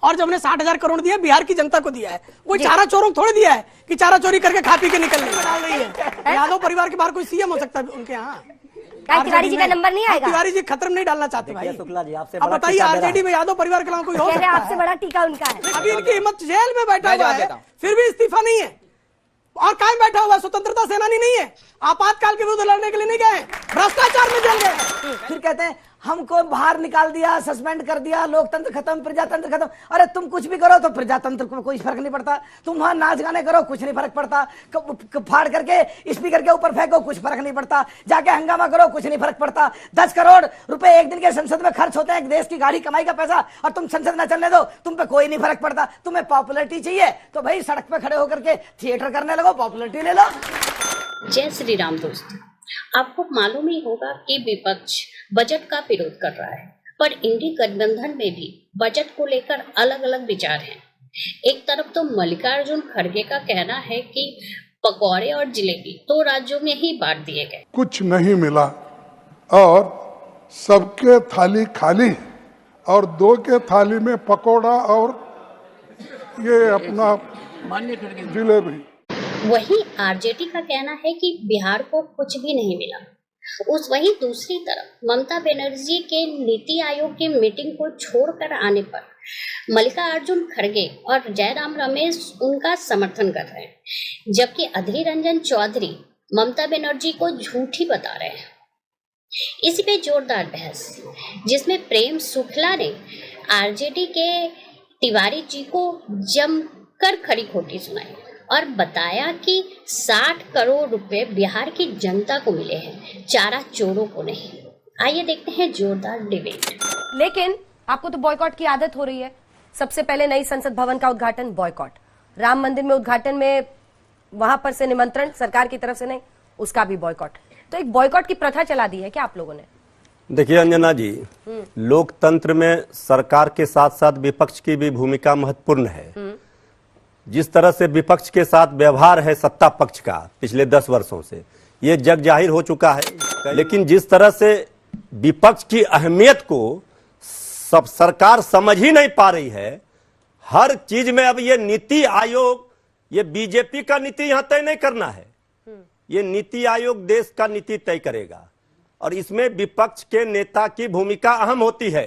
और जब हमने 60,000 करोड़ दिया बिहार की जनता को दिया है, कोई चारा चोरों को थोड़ी दिया है कि चारा चोरी करके खा पी के निकलने डाल रही है। यादव परिवार के बाहर कोई सीएम हो सकता है उनके यहाँ? तिवारी जी का नंबर नहीं आएगा? तिवारी जी खतरे में नहीं डालना चाहते भाई। शुक्ला जी आपसे अब बताइए आरजेडी में यादव परिवार के अलावा कोई हो सकता है? आपसे बड़ा टीका उनका है। अभी इनकी हिम्मत, जेल में बैठा हुआ है फिर भी इस्तीफा नहीं है, और कायम बैठा हुआ, स्वतंत्रता सेनानी नहीं है, आपातकाल के विरुद्ध लड़ने के लिए नहीं गए, भ्रष्टाचार में जल गए। फिर कहते हैं हमको बाहर निकाल दिया, सस्पेंड कर दिया, लोकतंत्र खत्म, प्रजातंत्र खत्म। अरे तुम कुछ भी करो तो प्रजातंत्र को कोई फर्क नहीं पड़ता। तुम वहां नाच गाने करो, कुछ नहीं फर्क पड़ता। फाड़ करके स्पीकर के ऊपर फेंको, कुछ फर्क नहीं पड़ता। जाके हंगामा करो, कुछ नहीं फर्क पड़ता। 10 करोड़ रुपए एक दिन के संसद में खर्च होते हैं, देश की गाड़ी कमाई का पैसा, और तुम संसद न चलने दो, तुम पे कोई नहीं फर्क पड़ता। तुम्हें पॉपुलरिटी चाहिए तो भाई सड़क पे खड़े होकर के थिएटर करने लगो, पॉपुलरिटी ले लो। जय श्री राम दोस्तों, आपको मालूम ही होगा कि विपक्ष बजट का विरोध कर रहा है, पर इंडी गठबंधन में भी बजट को लेकर अलग अलग विचार हैं। एक तरफ तो मल्लिकार्जुन खड़गे का कहना है कि पकौड़े और जलेबी 2 राज्यों में ही बांट दिए गए, कुछ नहीं मिला और सबके थाली खाली और 2 के थाली में पकौड़ा और ये अपना जलेबी। वहीं आरजेडी का कहना है कि बिहार को कुछ भी नहीं मिला। वहीं दूसरी तरफ ममता बनर्जी के नीति आयोग की मीटिंग को छोड़कर आने पर मल्लिकार्जुन खड़गे और जयराम रमेश उनका समर्थन कर रहे हैं, जबकि अधीर रंजन चौधरी ममता बनर्जी को झूठी बता रहे हैं। इसी पे जोरदार बहस, जिसमें प्रेम शुक्ला ने आरजेडी के तिवारी जी को जमकर खड़ी खोटी सुनाई और बताया कि 60 करोड़ रुपए बिहार की जनता को मिले हैं, चारा चोरों को नहीं। आइए देखते हैं जोरदार डिबेट। लेकिन आपको तो बॉयकॉट की आदत हो रही है। सबसे पहले नई संसद भवन का उद्घाटन बॉयकॉट, राम मंदिर में उद्घाटन में वहां पर से निमंत्रण सरकार की तरफ से नहीं, उसका भी बॉयकॉट। तो एक बॉयकॉट की प्रथा चला दी है क्या आप लोगों ने? देखिए अंजना जी, लोकतंत्र में सरकार के साथ साथ विपक्ष की भी भूमिका महत्वपूर्ण है। जिस तरह से विपक्ष के साथ व्यवहार है सत्ता पक्ष का पिछले 10 वर्षों से, ये जग जाहिर हो चुका है। लेकिन जिस तरह से विपक्ष की अहमियत को सब सरकार समझ ही नहीं पा रही है, हर चीज में अब ये नीति आयोग, ये बीजेपी का नीति यहां तय नहीं करना है, ये नीति आयोग देश का नीति तय करेगा, और इसमें विपक्ष के नेता की भूमिका अहम होती है।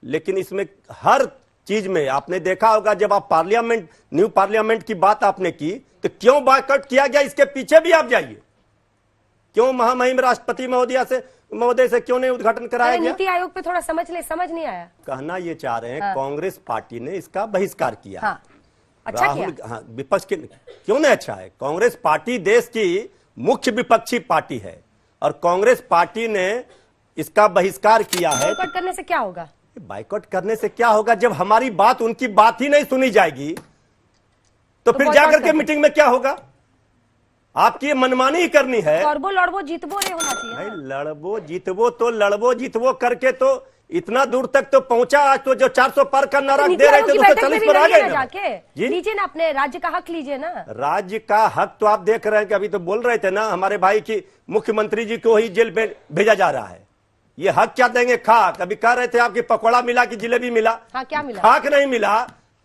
लेकिन इसमें हर चीज में आपने देखा होगा, जब आप पार्लियामेंट, न्यू पार्लियामेंट की बात आपने की, तो क्यों बॉयकॉट किया गया, इसके पीछे भी आप जाइए। क्यों महामहिम राष्ट्रपति महोदय से क्यों नहीं उद्घाटन कराया गया? नीति आयोग पे थोड़ा समझ नहीं आया। कहना ये चाह रहे हैं कांग्रेस पार्टी ने इसका बहिष्कार किया। अच्छा राहुल, विपक्ष के क्यों नहीं अच्छा है? कांग्रेस पार्टी देश की मुख्य विपक्षी पार्टी है और कांग्रेस पार्टी ने इसका बहिष्कार किया है। बॉयकॉट करने से क्या होगा? बाइकआउट करने से क्या होगा? जब हमारी बात, उनकी बात ही नहीं सुनी जाएगी तो फिर जाकर के मीटिंग में क्या होगा? आपकी मनमानी ही करनी है। लड़बो जीतबो रे होना चाहिए। भाई लड़बो जीतबो करके तो इतना दूर तक तो पहुंचा। आज तो जो 400 पार का नारा दे रहे थे 240 पर आ गए जाके। लीजिए ना, अपने राज्य का हक लीजिए ना। राज्य का हक तो आप देख रहे हैं कि अभी तो बोल रहे थे ना, हमारे भाई की मुख्यमंत्री जी को ही जेल में भेजा जा रहा है। ये हक क्या देंगे? खाक। अभी कह रहे थे आपकी पकौड़ा मिला कि जिलेबी मिला? क्या मिला? खाक नहीं मिला,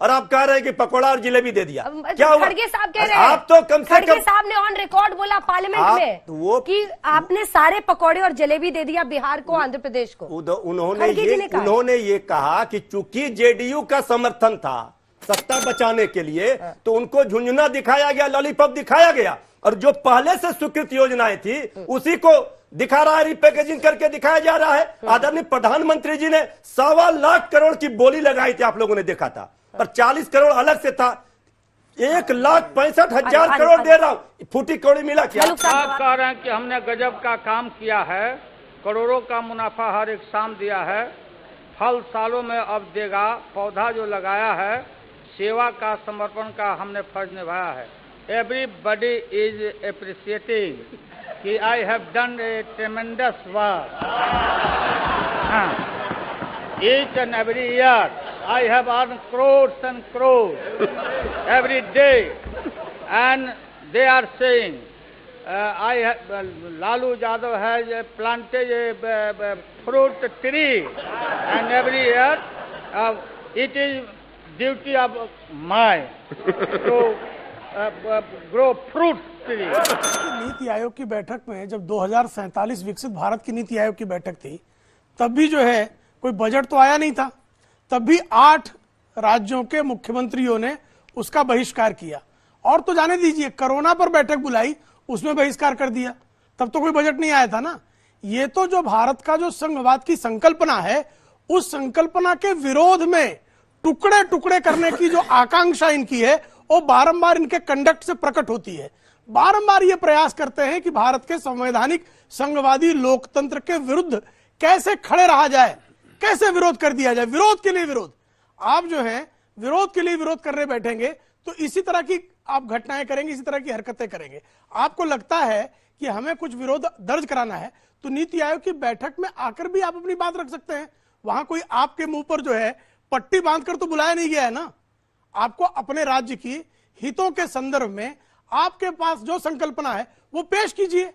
और आप कह रहे हैं कि पकौड़ा और जिलेबी दे दिया। क्या हुआ? खड़गे साहब कह रहे हैं, आप तो कम से कम, खड़गे साहब ने ऑन रिकॉर्ड बोला पार्लियामेंट में कि आपने सारे पकौड़े और जलेबी दे दिया बिहार को, आंध्र प्रदेश को। उन्होंने ये कहा कि चूंकि जेडीयू का समर्थन था सत्ता बचाने के लिए, तो उनको झुंझुना दिखाया गया, लॉलीपॉप दिखाया गया, और जो पहले से स्वीकृत योजनाएं थी उसी को दिखा रहा है, रिपैकेजिंग करके दिखाया जा रहा है। आदरणीय प्रधानमंत्री जी ने 1.25 लाख करोड़ की बोली लगाई थी, आप लोगों ने देखा था, पर 40 करोड़ अलग से था। 1,65,000 करोड़ दे रहा हूं, फूटी कौड़ी मिला क्या? आप कह रहे हैं कि हमने गजब का काम किया है, करोड़ों का मुनाफा हर एक शाम दिया है, फल सालों में अब देगा, पौधा जो लगाया है, सेवा का, समर्पण का हमने फर्ज निभाया है। Everybody is appreciating कि I have done a tremendous work. Each and every year I have earned crores and crores every day, and they are saying Lalu Yadav has planted a fruit tree, and every year it is duty of my to grow fruit tree. NITI Aayog की बैठक में जब 2047 विकसित भारत की नीति आयोग की बैठक थी, तब भी जो है कोई बजट तो आया नहीं था। तब भी 8 राज्यों के मुख्यमंत्रियों ने उसका बहिष्कार किया। और तो जाने दीजिए, कोरोना पर बैठक बुलाई, उसमें बहिष्कार कर दिया। तब तो कोई बजट नहीं आया था ना। ये तो जो भारत का जो संघवाद की संकल्पना है, उस संकल्पना के विरोध में टुकड़े टुकड़े करने की जो आकांक्षा इनकी है, वो बारंबार इनके कंडक्ट से प्रकट होती है। बारंबार ये प्रयास करते हैं कि भारत के संवैधानिक संघवादी लोकतंत्र के विरुद्ध कैसे खड़े रहा जाए, कैसे विरोध कर दिया जाए। विरोध के लिए विरोध। आप जो है विरोध के लिए विरोध करने बैठेंगे तो इसी तरह की आप घटनाएं करेंगे, इसी तरह की हरकतें करेंगे। आपको लगता है कि हमें कुछ विरोध दर्ज कराना है तो नीति आयोग की बैठक में आकर भी आप अपनी बात रख सकते हैं। वहां कोई आपके मुंह पर जो है पट्टी बांधकर तो बुलाया नहीं गया है ना। आपको अपने राज्य की हितों के संदर्भ में आपके पास जो संकल्पना है वो पेश कीजिए,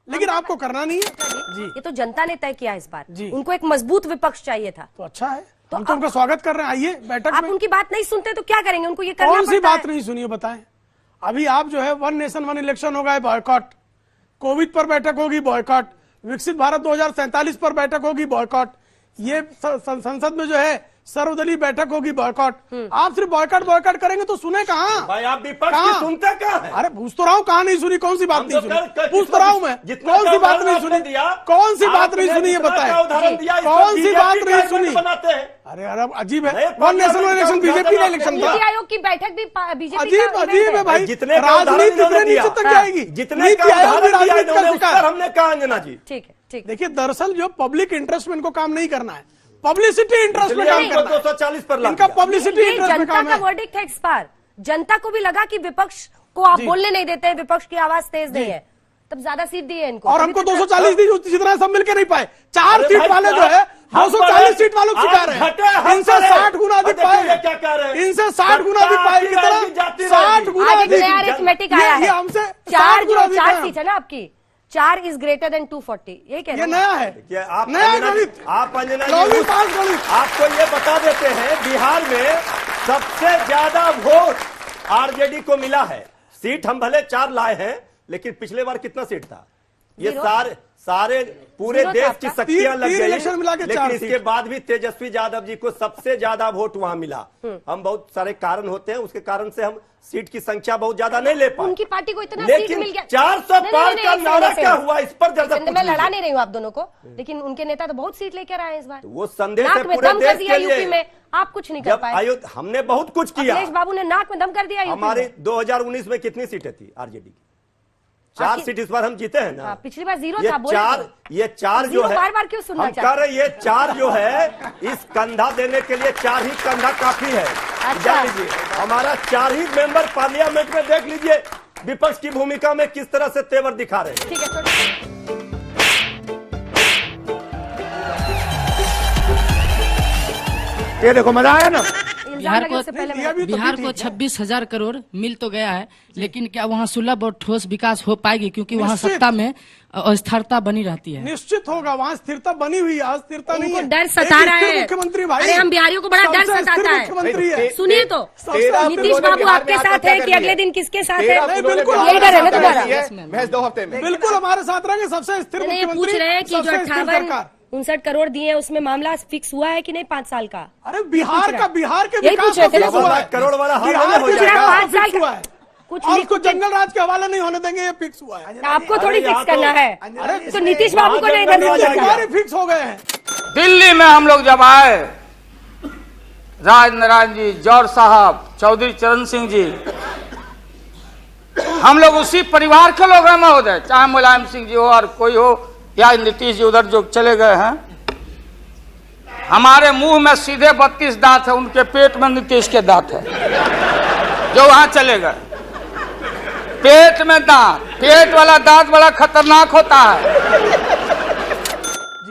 लेकिन आपको करना नहीं है। जी, ये तो जनता ने तय किया इस बार। जी। उनको एक मजबूत विपक्ष चाहिए था। तो अच्छा है, हम तो उनका स्वागत कर रहे हैं। आइए बैठक आप में। उनकी बात नहीं सुनते तो क्या करेंगे? उनको ये करना कौन सी पड़ता बात है। नहीं सुनिए, बताएं। अभी आप जो है 1 नेशन 1 इलेक्शन होगा, बॉयकॉट। कोविड पर बैठक होगी, बॉयकॉट। विकसित भारत 2047 पर बैठक होगी, बॉयकॉट। ये संसद में जो है सर्वदलीय बैठक होगी, बॉयकॉट। आप सिर्फ बॉयकॉट बॉयकॉट करेंगे तो सुने कहाँ? भाई आप विपक्ष की सुनते कहाँ है? अरे पूछ तो रहा हूँ, कहाँ नहीं सुनी? कौन सी बात नहीं सुनी? पूछ तो रहा हूँ मैं, जितना कौन सी बात नहीं सुनी? कौन सी बात नहीं सुनी ये बताएं। कौन सी बात नहीं सुनी? बनाते हैं। अरे अरे अजीब है। 1 नेशन 1 इलेक्शन बीजेपी का इलेक्शन था। नीति आयोग की बैठक भी बीजेपी अजीब अजीब है भाई। जितने राजनीति कितने नीचे तक जाएगी? जितने नीति आयोग भी राजनीति का उस शिकार। पर हमने कहा अंजना जी। ठीक है, ठीक है। देखिए, दरअसल जो पब्लिक इंटरेस्ट में इनको काम नहीं करना है, पब्लिसिटी इंटरेस्ट में काम करना है। 240 पर ला इनका दिया। पब्लिसिटी ये इंटरेस्ट में जनता काम का है। वर्डिक्ट है इस बार। जनता को भी लगा कि विपक्ष को आप जी। बोलने नहीं देते हैं, विपक्ष की आवाज तेज नहीं है, तब ज्यादा सीट दी है इनको। और तभी हमको तो 240 दी, जितना सब मिलकर नहीं पाए। 4 अरे सीट भाई वाले जो साहब, है हम 240 सीट वालों को आप शिकार है। घटे, हम इनसे पढ़े। 60 गुना अधिक और देखिए पाए। क्या कह रहे हैं। इनसे 60 गुना अधिक पाए। सत्ता कितना? आपकी जाती 60 रहेगी। गुना आज एक अधिक। नया अरिथमेटिक आया ये है। हमसे 4 गुना अधिक 4 है। सीट है ना आपकी। 4 इज ग्रेटर देन 240। ये कह ये रहे नया है। क्या आप नया अंजना जी- गणित। आप अंजना जी लॉबी उस- पास गणित। आपको ये बता देते हैं, बिहार में सबसे ज्यादा वोट आरजेडी को मिला है। सीट हम भले 4 लाए हैं, लेकिन पिछले बार कितना सीट था? ये जीरो? सारे पूरे जीरो था देश आपका? की शक्तियां लग तीन गई, इलेक्शन मिला के 4 लेकिन इसके सीट। बाद भी तेजस्वी यादव जी को सबसे ज्यादा वोट वहां मिला। हम बहुत सारे कारण होते हैं, उसके कारण से हम सीट की संख्या बहुत ज्यादा नहीं ले पाए। उनकी पार्टी को इतना सीट लेकिन मिल गया। 400 नहीं, पार नहीं, का नहीं, नारा नहीं, क्या नहीं, हुआ, इस पर जरा नहीं, मैं लड़ा नहीं रही हूँ आप दोनों को, लेकिन उनके नेता तो बहुत सीट लेकर आए इस बार। वो संदेश नाक है में पूरे दम कर देश दिया के यूपी लिए। में, आप कुछ नहीं कर जब पाए। हमने बहुत कुछ किया। अखिलेश बाबू ने नाक में दम कर दिया यूपी हमारी में। 2019 में कितनी सीटें थी आरजेडी की? 4 सीट इस बार हम जीते हैं ना। हाँ, पिछली बार 0 ये था। बोले 4 तो। ये 4 जो जीरो है, बार-बार क्यों सुनना हम चाहते कह रहे हैं, ये 4 जो है, इस कंधा देने के लिए 4 ही कंधा काफी है। अच्छा। जान लीजिए, हमारा 4 ही मेंबर पार्लियामेंट में, देख लीजिए विपक्ष की भूमिका में किस तरह से तेवर दिखा रहे हैं। ठीक है, छोड़िए। ये देखो मजा आया ना। इल्जाम लगे उससे पहले मैं- भी तो बिहार ठीक को है। 26,000 करोड़ मिल तो गया है, लेकिन क्या वहाँ सुलभ और ठोस विकास हो पाएगी? क्योंकि वहाँ निश्चित। सत्ता में अस्थिरता बनी रहती है। निश्चित होगा, वहाँ स्थिरता बनी हुई है। अस्थिरता नहीं उनको है। डर एक सता रहा स्थिर है। मुख्यमंत्री भाई। अरे हम बिहारियों को बड़ा डर सबसे सताता स्थिर है। मुख्यमंत्री है। सुनिए तो, नीतीश बाबू आपके साथ है कि अगले दिन किसके साथ है? नहीं, बिल्कुल यही डर है ना तुम्हारा? महज 2 हफ्ते में बिल्कुल हमारे साथ रहेंगे। सबसे स्थिर नहीं, ये मुख्यमंत्री, पूछ रहे हैं कि जो सबसे स्थिर 58 सरकार। 59 करोड़ दिए हैं उसमें मामला फिक्स हुआ है कि नहीं 5 साल का? अरे बिहार का, बिहार के यही विकास पूछ रहे थे ना, का फिक्स हुआ है। करोड़ वाला हाल बिहार हो के जाएगा। विकास का 5 साल फिक्स हुआ है। कुछ और लिख उसको के- जंगल राज के हवाले नहीं होने देंगे, ये फिक्स हुआ है। आपको थोड़ी यहाँ फिक्स तो- करना है। अरे तो नीतीश बाबू को नहीं इधर जंगल फिक्स राज करना। हमारे फिक्स हो गए हैं। दिल्ली में हम लोग जब आए, राज नारायण जी, जौहर साहब, चौधरी चरण सिंह जी, हम लोग उसी परिवार के लोग हैं महोदय, चाहे मुलायम सिंह जी हो और कोई हो, या नीतीश जी उधर जो चले गए हैं। हमारे मुंह में सीधे 32 दांत है, उनके पेट में नीतीश के दांत है, जो वहां चले गए। पेट में दांत, पेट वाला दांत बड़ा खतरनाक होता है।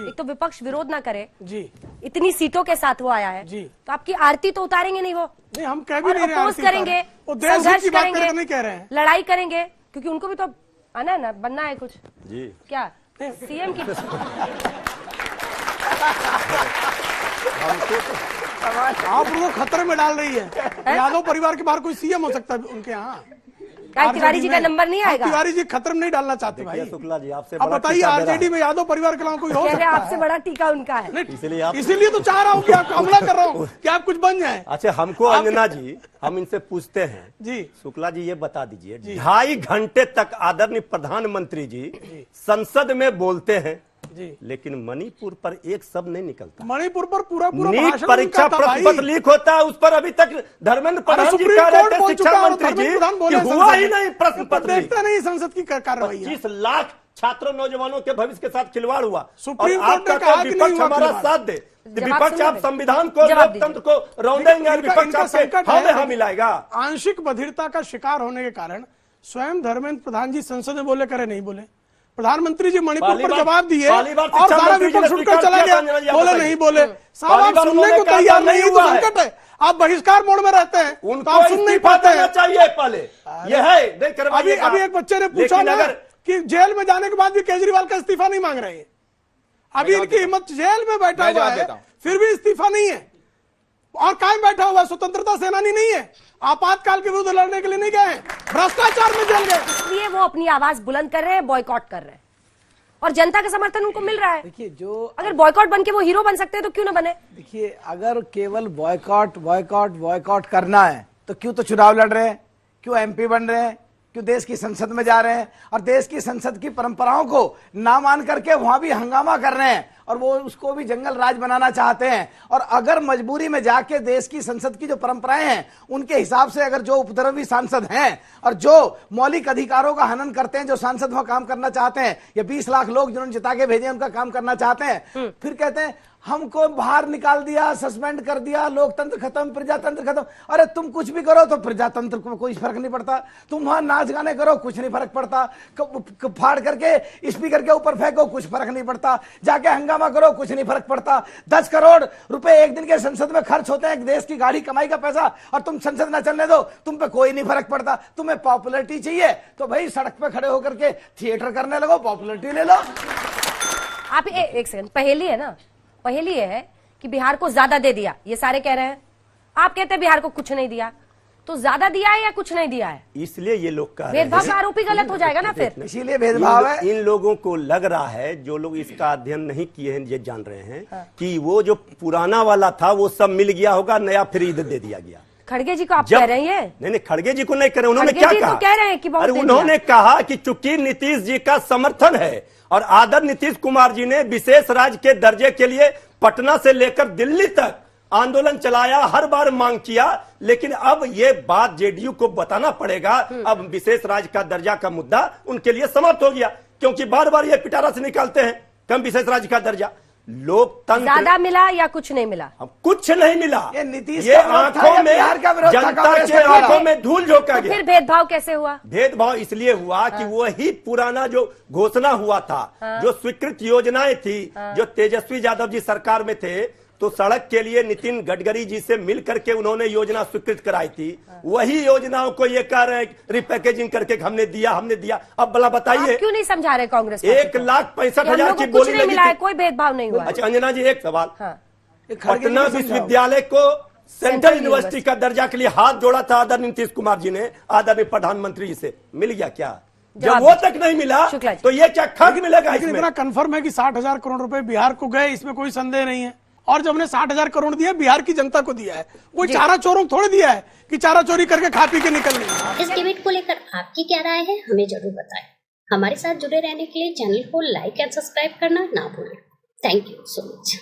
एक तो विपक्ष विरोध ना करे, जी इतनी सीटों के साथ वो आया है, जी। तो आपकी आरती तो उतारेंगे नहीं वो, नहीं, हम कह भी और नहीं रहे हैं अपोज आरती करेंगे, उतारे। वो देश हित संघर्ष की बात करेंगे, करके नहीं कह रहे हैं। लड़ाई करेंगे, क्योंकि उनको भी तो आना है ना, बनना है कुछ। जी क्या सीएम की आप उनको खतरे में डाल रही है। यादव परिवार के बाहर कोई सीएम हो सकता है उनके यहाँ। क्या तिवारी जी का नंबर नहीं आएगा? तिवारी जी खतरे में नहीं डालना चाहते भाई। शुक्ला जी आपसे आप बताइए आरजेडी में यादव परिवार के अलावा कोई हो कह रहे सकता आपसे बड़ा टीका उनका है। है? इसीलिए तो चाह रहा हूँ कि आपको हमला कर रहा हूँ कि आप कुछ बन जाए। अच्छा, हमको अंजना जी, हम इनसे पूछते हैं जी शुक्ला जी, ये बता दीजिए, 2.5 घंटे तक आदरणीय प्रधानमंत्री जी संसद में बोलते हैं जी, लेकिन मणिपुर पर एक शब्द नहीं निकलता। मणिपुर पर पूरा नीट भाषण परीक्षा उनका था भाई। प्रश्न पत्र लीक होता है, उस पर अभी तक धर्मेंद्र प्रधान जी सुप्रीम कह रहे कोर्ट थे, बोल शिक्षा चुका है, मंत्री जी, धर्मेंद्र प्रधान बोले कि हुआ संसद ही में। नहीं प्रश्न तो पत्र लीक। देखते नहीं संसद की कार्रवाई। 25 लाख छात्रों नौजवानों के भविष्य के साथ खिलवाड़ हुआ। सुप्रीम और कोर्ट ने आपका कहा तो कि विपक्ष नहीं हुआ हमारा खिलवाड़। साथ दे, जवाब विपक्ष आप सुनिए। संविधान को, जवाब लोकतंत्र को रौंदेंगे, इनका विपक्ष आपसे संकट हाँ में है हाँ मिलाएगा। आंशिक बधिरता का शिकार होने के कारण स्वयं धर्मेंद्र प्रधान जी संसद में बोले करे नहीं बोले, प्रधानमंत्री जी मणिपुर पर जवाब दिए और सारा विपक्ष उठकर चला गया, बोले नहीं बोले। साहब आप सुनने को तैयार नहीं है, तो संकट है। आप बहिष्कार मोड में रहते हैं तो आप सुन नहीं पाते हैं। चाहिए पहले यह है नहीं अभी करवाइएगा। अभी एक बच्चे ने पूछा लेकिन ना अगर कि जेल में जाने के बाद भी केजरीवाल का इस्तीफा नहीं मांग रहे हैं। अभी इनकी हिम्मत, जेल में बैठा मैं हुआ जवाब है देता हूं। फिर भी इस्तीफा नहीं है और कायम बैठा हुआ है। स्वतंत्रता सेनानी नहीं है, आपातकाल के विरुद्ध लड़ने के लिए नहीं गए हैं, भ्रष्टाचार में जल गए। इसलिए वो अपनी आवाज बुलंद कर रहे हैं, बॉयकॉट कर रहे हैं और जनता का समर्थन उनको मिल रहा है। देखिए, जो अगर बॉयकॉट बन के वो हीरो बन सकते हैं तो क्यों ना बने? देखिए, अगर केवल बॉयकॉट करना है तो क्यों तो चुनाव लड़ रहे हैं, क्यों एमपी बन रहे हैं, क्यों देश की संसद में जा रहे हैं और देश की संसद की परंपराओं को ना मान करके वहां भी हंगामा कर रहे हैं और वो उसको भी जंगल राज बनाना चाहते हैं। और अगर मजबूरी में जाके देश की संसद की जो परंपराएं हैं उनके हिसाब से अगर जो उपद्रवी सांसद हैं और जो मौलिक अधिकारों का हनन करते हैं, जो सांसद वहां काम करना चाहते हैं, ये 20 लाख लोग जिन्होंने जिता के भेजे उनका काम करना चाहते हैं, फिर कहते हैं हमको बाहर निकाल दिया, सस्पेंड कर दिया, लोकतंत्र खत्म, प्रजातंत्र खत्म। अरे तुम कुछ भी करो तो प्रजातंत्र को कोई फर्क नहीं पड़ता। तुम वहां नाच गाने करो, कुछ नहीं फर्क पड़ता। फाड़ करके स्पीकर के ऊपर फेंको, कुछ फर्क नहीं पड़ता। जाके हंगामा करो, कुछ नहीं फर्क पड़ता। 10 करोड़ रुपए एक दिन के संसद में खर्च होते हैं, देश की गाड़ी कमाई का पैसा, और तुम संसद न चलने दो, तुम पे कोई नहीं फर्क पड़ता। तुम्हें पॉपुलरिटी चाहिए तो भाई सड़क पे खड़े होकर के थिएटर करने लगो, पॉपुलरिटी ले लो। आप एक सेकंड, पहेली है ना, पहेली ये है कि बिहार को ज्यादा दे दिया, ये सारे कह रहे हैं। आप कहते हैं बिहार को कुछ नहीं दिया, तो ज्यादा दिया है या कुछ नहीं दिया है? इसलिए ये लोग कह रहे हैं, भेदभाव का आरोपी गलत हो जाएगा ना फिर। इसीलिए भेदभाव है। इन लोगों को लग रहा है, जो लोग इसका अध्ययन नहीं किए हैं ये जान रहे हैं कि वो जो पुराना वाला था वो सब मिल गया होगा, नया फिर ईद दे दिया गया। खड़गे जी को आप कह रहे हैं? नहीं, खड़गे जी को नहीं कह रहे, उन्होंने खड़गे क्या जी तो कहा? कह रहे हैं कि बहुत अरे दे उन्होंने कहा कि चूंकि नीतीश जी का समर्थन है और आदर नीतीश कुमार जी ने विशेष राज्य के दर्जे के लिए पटना से लेकर दिल्ली तक आंदोलन चलाया, हर बार मांग किया, लेकिन अब ये बात जेडीयू को बताना पड़ेगा। अब विशेष राज्य का दर्जा का मुद्दा उनके लिए समाप्त हो गया, क्योंकि बार बार ये पिटारा से निकालते हैं कम विशेष राज्य का दर्जा। लोकतंत्र ज्यादा मिला या कुछ नहीं मिला? अब कुछ नहीं मिला। ये नीतीश ये का विरोध था आंखों या में, बिहार का विरोध था? जनता कांग्रेस के का विरोध? आंखों में धूल झोंका तो गया। फिर भेदभाव कैसे हुआ? भेदभाव इसलिए हुआ कि वही पुराना जो घोषणा हुआ था, जो स्वीकृत योजनाएं थी, जो तेजस्वी यादव जी सरकार में थे, तो सड़क के लिए नितिन गडकरी जी से मिल करके उन्होंने योजना स्वीकृत कराई थी, वही योजनाओं को ये कह रहे हैं रिपैकेजिंग करके हमने दिया। अब भला बताइए, क्यों नहीं समझा रहे कांग्रेस? 1,65,000 की कुछ बोली नहीं लगी मिला है, थी। कोई भेदभाव नहीं हुआ। अच्छा अंजना जी, एक सवाल, खड़गे जी पटना को समझाओ। विश्वविद्यालय को सेंट्रल यूनिवर्सिटी का दर्जा के लिए हाथ जोड़ा था आदरणीय नीतीश कुमार जी ने, आदरणीय प्रधानमंत्री जी से, मिल गया क्या? जब वो तक नहीं मिला तो ये क्या खर्च मिलेगा? लेकिन इसमें इतना कंफर्म है कि 60,000 करोड़ रुपए बिहार को गए, इसमें कोई संदेह नहीं है। और जब हमने 60,000 करोड़ दिया, बिहार की जनता को दिया है, कोई चारा चोरों को थोड़ी दिया है कि चारा चोरी करके खा पी के निकल गए। इस डिबेट को लेकर आपकी क्या राय है, हमें जरूर बताएं। हमारे साथ जुड़े रहने के लिए चैनल को लाइक एंड सब्सक्राइब करना ना भूलें। Thank you so much.